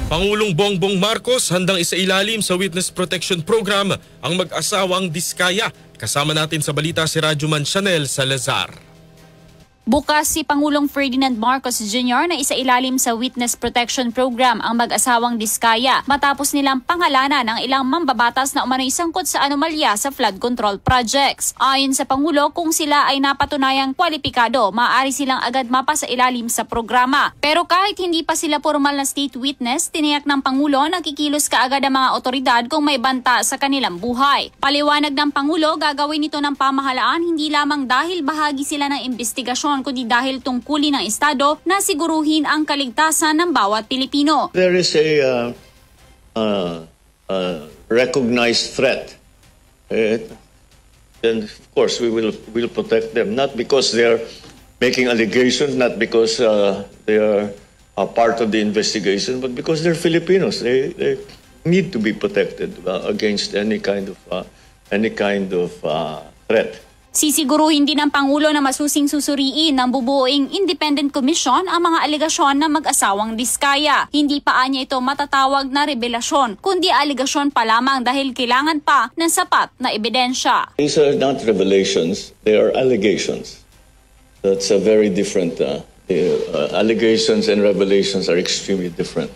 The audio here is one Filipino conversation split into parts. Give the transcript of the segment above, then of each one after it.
Pangulong Bongbong Marcos handang isailalim sa Witness Protection Program ang mag-asawang Diskaya. Kasama natin sa balita si Rajuman Chanel Salazar. Bukas si Pangulong Ferdinand Marcos Jr. na isailalim sa Witness Protection Program ang mag-asawang Diskaya matapos nilang pangalanan ng ilang mambabatas na umano'y sangkot sa anomalya sa flood control projects. Ayon sa Pangulo, kung sila ay napatunayang kwalipikado, maaari silang agad mapasailalim sa programa. Pero kahit hindi pa sila formal na state witness, tiniyak ng Pangulo na kikilos kaagad ang mga otoridad kung may banta sa kanilang buhay. Paliwanag ng Pangulo, gagawin ito ng pamahalaan hindi lamang dahil bahagi sila ng investigasyon kundi dahil tungkulin ng Estado na siguruhin ang kaligtasan ng bawat Pilipino. There is a recognized threat. And of course we will protect them, not because they are making allegations, not because they are a part of the investigation, but because they're Filipinos. They need to be protected against any kind of threat. Sisiguruhin din ng Pangulo na masusing susuriin ng bubuoing Independent Commission ang mga alegasyon ng mag-asawang Diskaya. Hindi pa anya ito matatawag na revelasyon, kundi alegasyon pa lamang dahil kailangan pa ng sapat na ebidensya. These are not revelations, they are allegations. That's a very different, allegations and revelations are extremely different.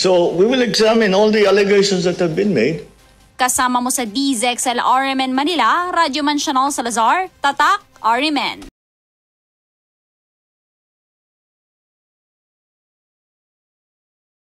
So we will examine all the allegations that have been made. Kasama mo sa DZXL RMN Manila, Rajuman Chanel Salazar, Tatak RMN.